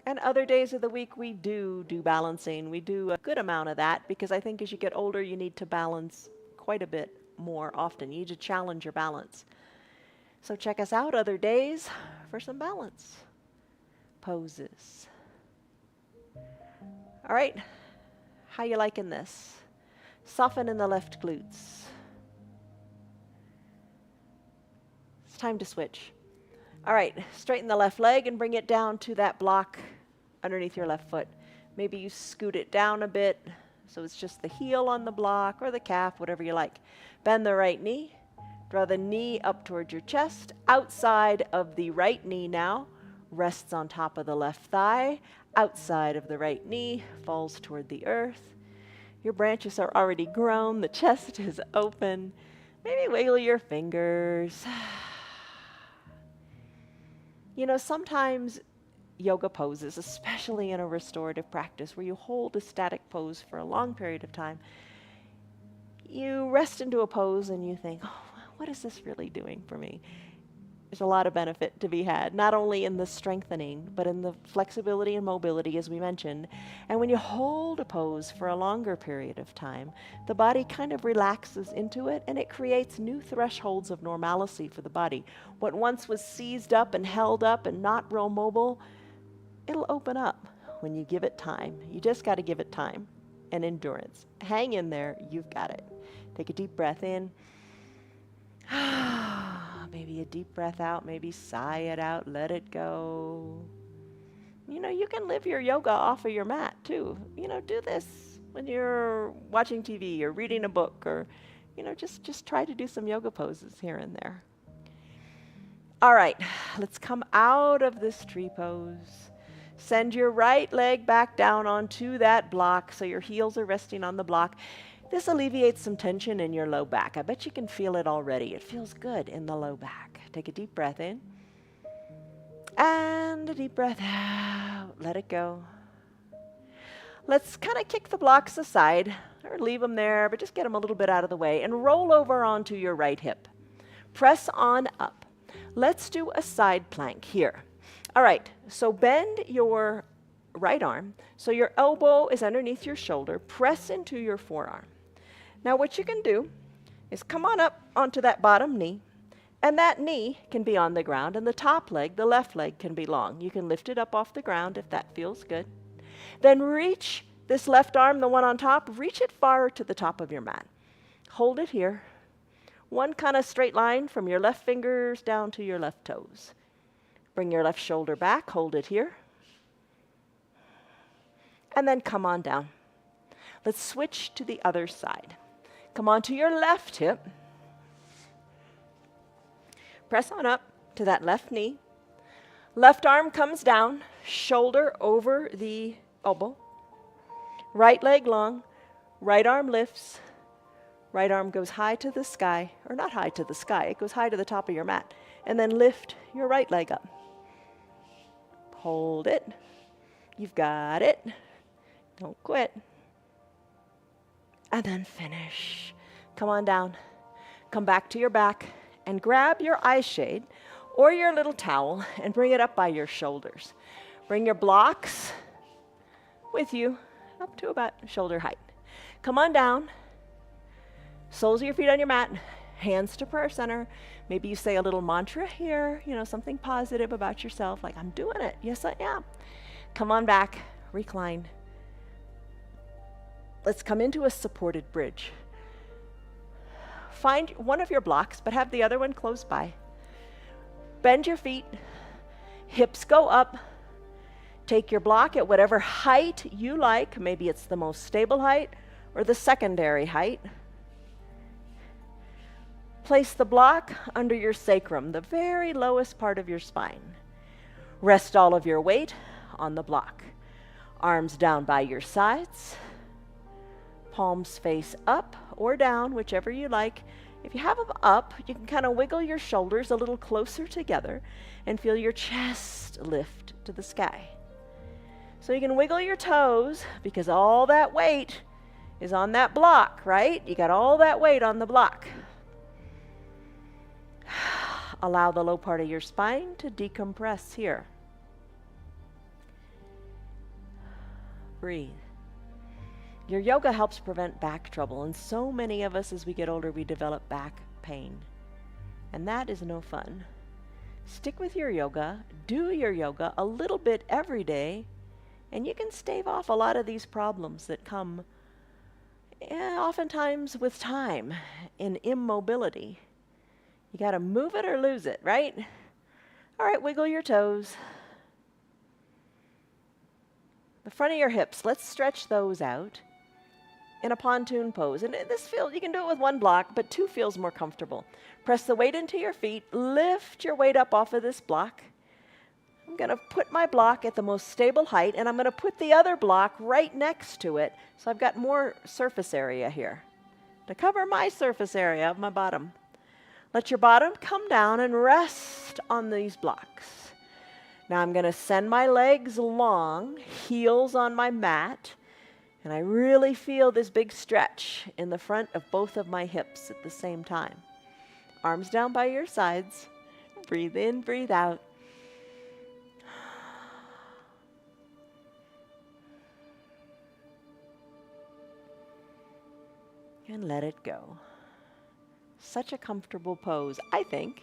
And other days of the week we do balancing. We do a good amount of that because I think as you get older you need to balance quite a bit more often. You need to challenge your balance. So check us out other days for some balance poses. All right, how you liking this? Soften in the left glutes. It's time to switch. All right, straighten the left leg and bring it down to that block underneath your left foot. Maybe you scoot it down a bit so it's just the heel on the block or the calf, whatever you like. Bend the right knee. Draw the knee up towards your chest. Outside of the right knee now rests on top of the left thigh. Outside of the right knee falls toward the earth. Your branches are already grown. The chest is open. Maybe wiggle your fingers. You know, sometimes yoga poses, especially in a restorative practice where you hold a static pose for a long period of time, you rest into a pose and you think, oh, what is this really doing for me? There's a lot of benefit to be had, not only in the strengthening, but in the flexibility and mobility, as we mentioned. And when you hold a pose for a longer period of time, the body kind of relaxes into it, and it creates new thresholds of normalcy for the body. What once was seized up and held up and not real mobile, it'll open up when you give it time. You just got to give it time and endurance. Hang in there. You've got it. Take a deep breath in. Maybe a deep breath out, maybe sigh it out, let it go. You know, you can live your yoga off of your mat too. You know, do this when you're watching TV or reading a book or, you know, just try to do some yoga poses here and there. All right, let's come out of this tree pose. Send your right leg back down onto that block so your heels are resting on the block. This alleviates some tension in your low back. I bet you can feel it already. It feels good in the low back. Take a deep breath in. And a deep breath out. Let it go. Let's kind of kick the blocks aside, or leave them there, but just get them a little bit out of the way, and roll over onto your right hip. Press on up. Let's do a side plank here. All right, so bend your right arm so your elbow is underneath your shoulder. Press into your forearm. Now what you can do is come on up onto that bottom knee, and that knee can be on the ground, and the top leg, the left leg, can be long. You can lift it up off the ground if that feels good. Then reach this left arm, the one on top, reach it far to the top of your mat. Hold it here. One kind of straight line from your left fingers down to your left toes. Bring your left shoulder back, hold it here. And then come on down. Let's switch to the other side. Come on to your left hip. Press on up to that left knee. Left arm comes down, shoulder over the elbow. Right leg long, right arm lifts. Right arm goes high to the sky, or not high to the sky, it goes high to the top of your mat. And then lift your right leg up. Hold it. You've got it. Don't quit. And then finish. Come on down. Come back to your back and grab your eye shade or your little towel and bring it up by your shoulders. Bring your blocks with you up to about shoulder height. Come on down. Soles of your feet on your mat. Hands to prayer center. Maybe you say a little mantra here, you know, something positive about yourself, like, I'm doing it. Yes, I am. Come on back. Recline. Let's come into a supported bridge. Find one of your blocks, but have the other one close by. Bend your feet. Hips go up. Take your block at whatever height you like. Maybe it's the most stable height or the secondary height. Place the block under your sacrum, the very lowest part of your spine. Rest all of your weight on the block. Arms down by your sides. Palms face up or down, whichever you like. If you have them up, you can kind of wiggle your shoulders a little closer together and feel your chest lift to the sky. So you can wiggle your toes because all that weight is on that block, right? You got all that weight on the block. allow the low part of your spine to decompress here. Breathe. Your yoga helps prevent back trouble, and so many of us as we get older, we develop back pain. And that is no fun. Stick with your yoga, do your yoga a little bit every day, and you can stave off a lot of these problems that come oftentimes with time in immobility. You got to move it or lose it, right? All right, wiggle your toes. The front of your hips, let's stretch those out in a pontoon pose. And this feels, you can do it with one block, but two feels more comfortable. Press the weight into your feet, lift your weight up off of this block. I'm going to put my block at the most stable height, and I'm going to put the other block right next to it, so I've got more surface area here to cover my surface area of my bottom. Let your bottom come down and rest on these blocks. Now I'm going to send my legs long, heels on my mat, and I really feel this big stretch in the front of both of my hips at the same time. Arms down by your sides. Breathe in, breathe out. And let it go. Such a comfortable pose, I think.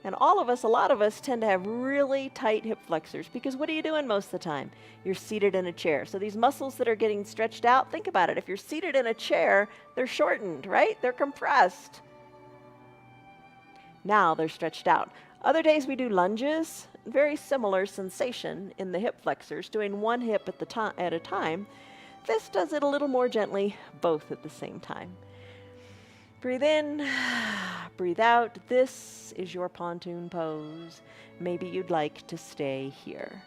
And all of us, a lot of us, tend to have really tight hip flexors because what are you doing most of the time? You're seated in a chair. So these muscles that are getting stretched out, think about it. If you're seated in a chair, they're shortened, right? They're compressed. Now they're stretched out. Other days we do lunges, very similar sensation in the hip flexors, doing one hip at a time. This does it a little more gently, both at the same time. Breathe in, breathe out. This is your pontoon pose. Maybe you'd like to stay here.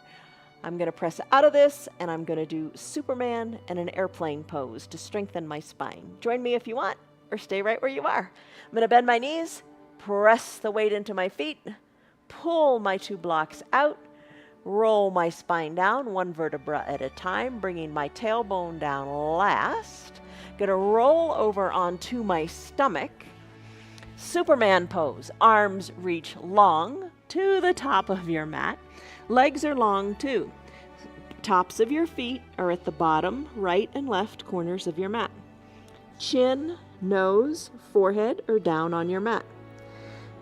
I'm going to press out of this, and I'm going to do Superman and an airplane pose to strengthen my spine. Join me if you want, or stay right where you are. I'm going to bend my knees, press the weight into my feet, pull my two blocks out, roll my spine down one vertebra at a time, bringing my tailbone down last. Gonna roll over onto my stomach. Superman pose. Arms reach long to the top of your mat. Legs are long too. Tops of your feet are at the bottom, right and left corners of your mat. Chin, nose, forehead are down on your mat.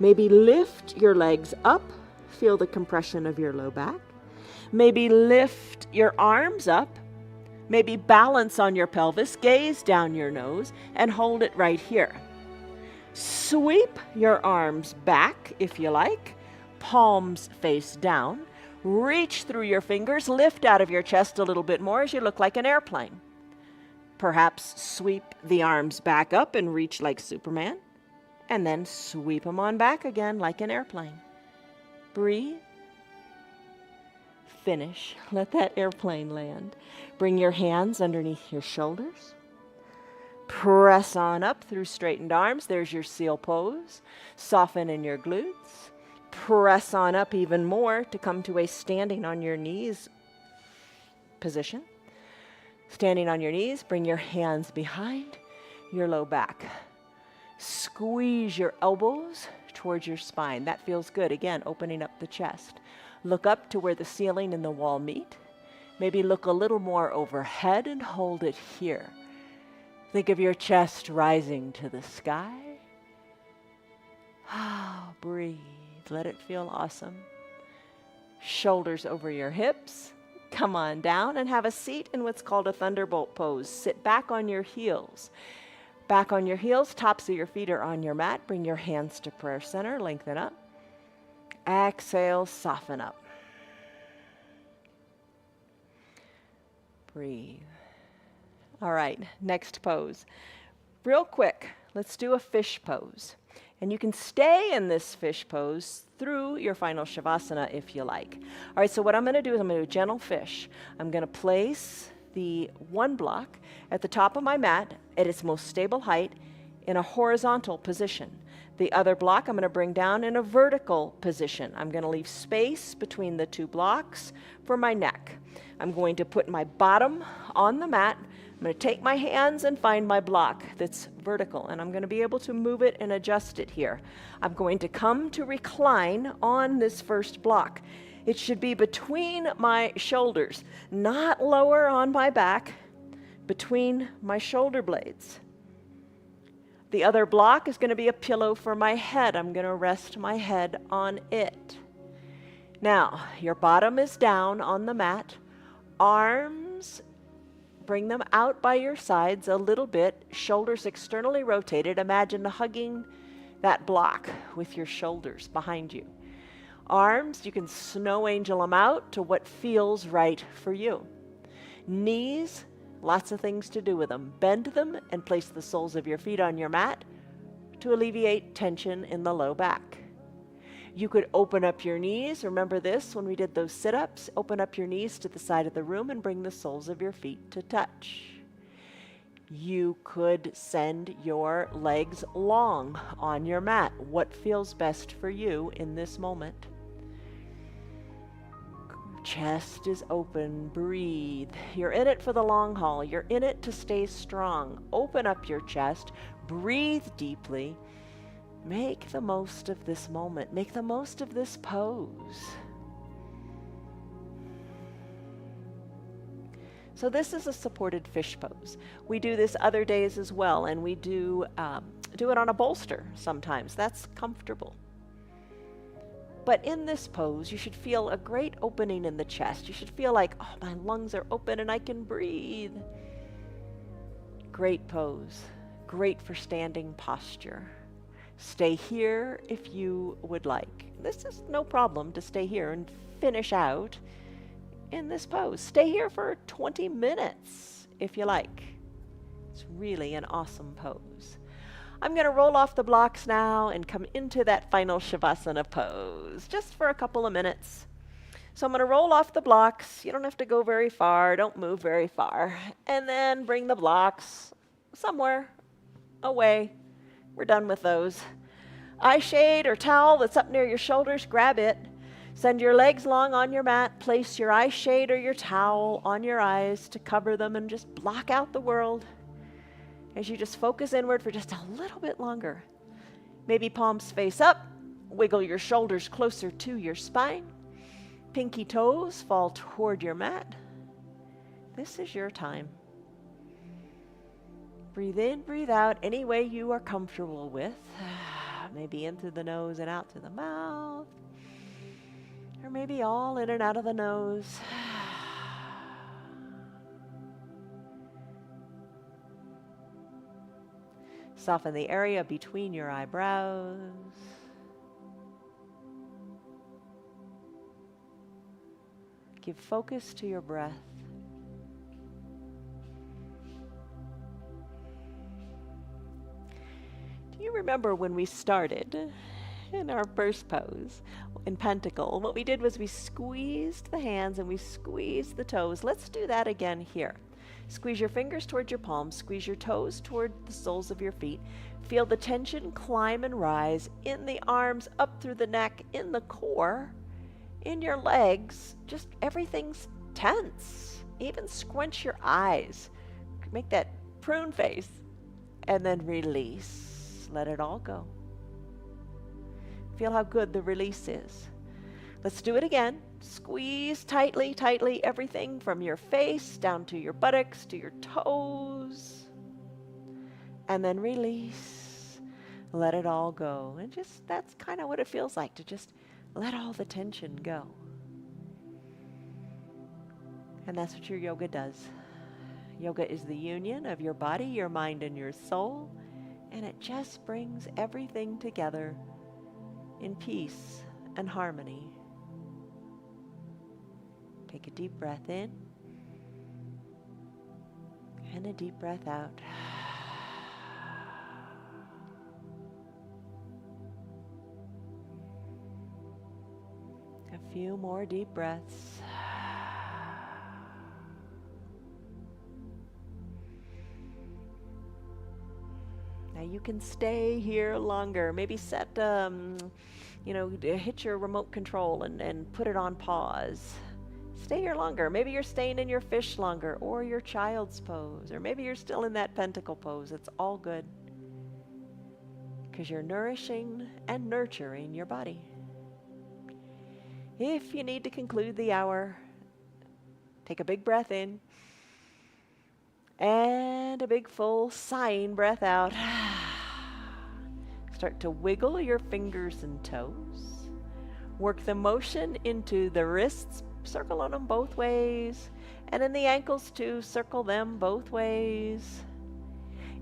Maybe lift your legs up. Feel the compression of your low back. Maybe lift your arms up. Maybe balance on your pelvis, gaze down your nose, and hold it right here. Sweep your arms back if you like, palms face down. Reach through your fingers, lift out of your chest a little bit more as you look like an airplane. Perhaps sweep the arms back up and reach like Superman, and then sweep them on back again like an airplane. Breathe. Finish. Let that airplane land. Bring your hands underneath your shoulders. Press on up through straightened arms. There's your seal pose. Soften in your glutes. Press on up even more to come to a standing on your knees position. Standing on your knees, bring your hands behind your low back. Squeeze your elbows towards your spine. That feels good. Again, opening up the chest. Look up to where the ceiling and the wall meet. Maybe look a little more overhead and hold it here. Think of your chest rising to the sky. Breathe. Let it feel awesome. Shoulders over your hips. Come on down and have a seat in what's called a thunderbolt pose. Sit back on your heels. Back on your heels, tops of your feet are on your mat. Bring your hands to prayer center, lengthen up. Exhale, soften up. Breathe. All right, next pose. Real quick, let's do a fish pose. And you can stay in this fish pose through your final Shavasana if you like. All right, so what I'm going to do is I'm going to do a gentle fish. I'm going to place the one block at the top of my mat at its most stable height in a horizontal position. The other block I'm going to bring down in a vertical position. I'm going to leave space between the two blocks for my neck. I'm going to put my bottom on the mat, I'm going to take my hands and find my block that's vertical, and I'm going to be able to move it and adjust it here. I'm going to come to recline on this first block. It should be between my shoulders, not lower on my back, between my shoulder blades. The other block is going to be a pillow for my head. I'm going to rest my head on it. Now, your bottom is down on the mat. Arms, bring them out by your sides a little bit. Shoulders externally rotated. Imagine hugging that block with your shoulders behind you. Arms, you can snow angel them out to what feels right for you. Knees, lots of things to do with them. Bend them and place the soles of your feet on your mat to alleviate tension in the low back. You could open up your knees. Remember this when we did those sit-ups? Open up your knees to the side of the room and bring the soles of your feet to touch. You could send your legs long on your mat. What feels best for you in this moment? Chest is open. Breathe. You're in it for the long haul. You're in it to stay strong. Open up your chest. Breathe deeply. Make the most of this moment. Make the most of this pose. So this is a supported fish pose. We do this other days as well, and we do it on a bolster sometimes. That's comfortable. But in this pose, you should feel a great opening in the chest. You should feel like, oh, my lungs are open and I can breathe. Great pose. Great for standing posture. Stay here if you would like. This is no problem to stay here and finish out in this pose. Stay here for 20 minutes if you like. It's really an awesome pose. I'm going to roll off the blocks now and come into that final Shavasana pose just for a couple of minutes. So I'm going to roll off the blocks. You don't have to go very far. Don't move very far. And then bring the blocks somewhere away. We're done with those. Eye shade or towel that's up near your shoulders, grab it. Send your legs long on your mat. Place your eye shade or your towel on your eyes to cover them and just block out the world as you just focus inward for just a little bit longer. Maybe palms face up. Wiggle your shoulders closer to your spine. Pinky toes fall toward your mat. This is your time. Breathe in, breathe out any way you are comfortable with. Maybe in through the nose and out through the mouth. Or maybe all in and out of the nose. Soften the area between your eyebrows. Give focus to your breath. Do you remember when we started in our first pose in Pentacle? What we did was we squeezed the hands and we squeezed the toes. Let's do that again here. Squeeze your fingers towards your palms. Squeeze your toes toward the soles of your feet. Feel the tension climb and rise in the arms, up through the neck, in the core, in your legs. Just everything's tense. Even squinch your eyes. Make that prune face. And then release. Let it all go. Feel how good the release is. Let's do it again. Squeeze tightly, tightly, everything from your face down to your buttocks, to your toes. And then release. Let it all go. And just, that's kind of what it feels like to just let all the tension go. And that's what your yoga does. Yoga is the union of your body, your mind, and your soul. And it just brings everything together in peace and harmony. Take a deep breath in and a deep breath out. A few more deep breaths. Now you can stay here longer. Maybe set, hit your remote control and put it on pause. Stay here longer. Maybe you're staying in your fish longer, or your child's pose, or maybe you're still in that pentacle pose. It's all good, because you're nourishing and nurturing your body. If you need to conclude the hour, take a big breath in and a big full sighing breath out. Start to wiggle your fingers and toes. Work the motion into the wrists, circle on them both ways, and in the ankles too, circle them both ways.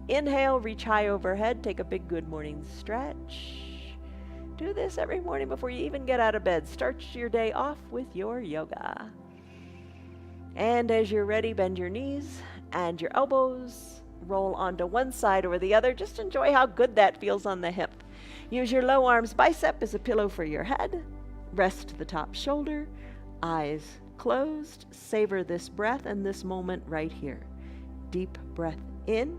Inhale, reach high overhead, take a big good morning stretch. Do this every morning before you even get out of bed. Start your day off with your yoga. And as you're ready, bend your knees and your elbows. Roll onto one side or the other. Just enjoy how good that feels on the hip. Use your low arms bicep as a pillow for your head. Rest the top shoulder. Eyes closed. Savor this breath and this moment right here. Deep breath in.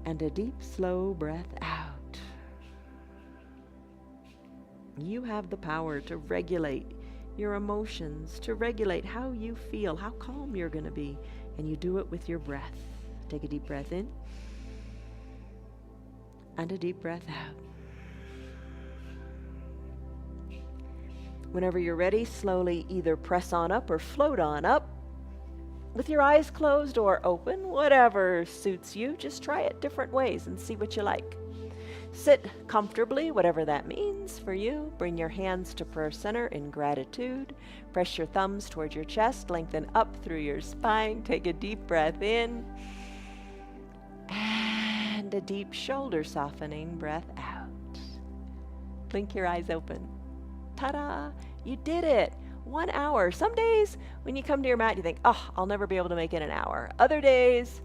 And a deep, slow breath out. You have the power to regulate your emotions, to regulate how you feel, how calm you're going to be, and you do it with your breath. Take a deep breath in and a deep breath out. Whenever you're ready, slowly either press on up or float on up. With your eyes closed or open, whatever suits you, just try it different ways and see what you like. Sit comfortably, whatever that means for you. Bring your hands to prayer center in gratitude. Press your thumbs towards your chest, lengthen up through your spine. Take a deep breath in and a deep shoulder softening breath out. Blink your eyes open. Ta-da! You did it! 1 hour. Some days when you come to your mat, you think, oh, I'll never be able to make it an hour. Other days,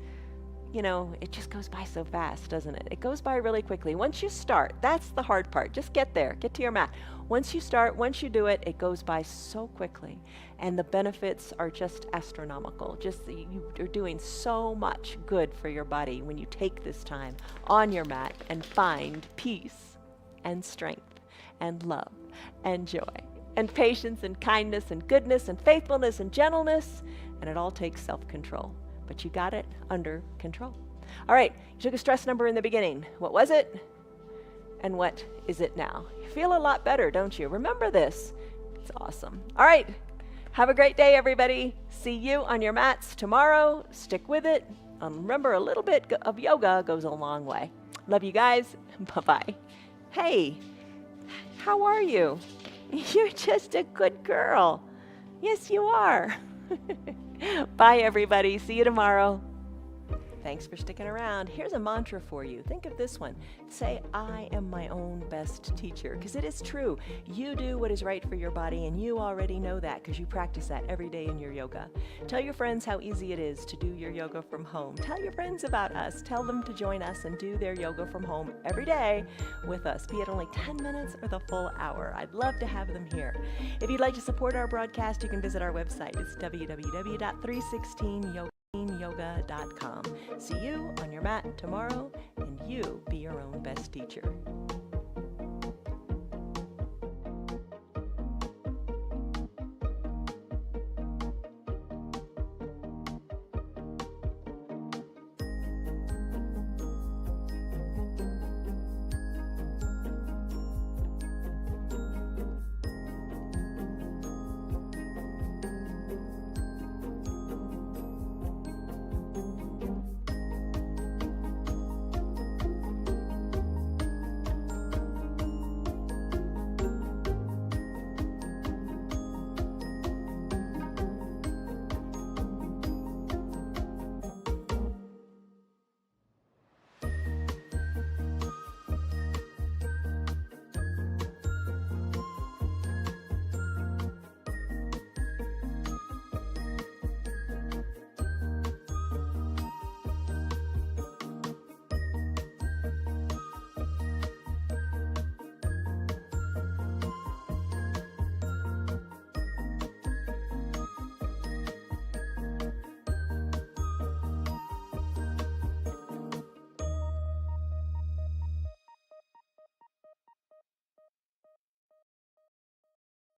you know, it just goes by so fast, doesn't it? It goes by really quickly. Once you start, that's the hard part. Just get there. Get to your mat. Once you start, once you do it, it goes by so quickly. And the benefits are just astronomical. Just you are doing so much good for your body when you take this time on your mat and find peace and strength and love and joy and patience and kindness and goodness and faithfulness and gentleness, and it all takes self-control. But you got it under control. All right, you took a stress number in the beginning. What was it? And what is it now? You feel a lot better, don't you? Remember this. It's awesome. All right, have a great day, everybody. See you on your mats tomorrow. Stick with it. Remember, a little bit of yoga goes a long way. Love you guys. Bye-bye. Hey, how are you? You're just a good girl. Yes, you are. Bye, everybody. See you tomorrow. Thanks for sticking around. Here's a mantra for you. Think of this one. Say, I am my own best teacher, because it is true. You do what is right for your body, and you already know that because you practice that every day in your yoga. Tell your friends how easy it is to do your yoga from home. Tell your friends about us. Tell them to join us and do their yoga from home every day with us, be it only 10 minutes or the full hour. I'd love to have them here. If you'd like to support our broadcast, you can visit our website. It's www.316yoga.com. See you on your mat tomorrow, and you be your own best teacher.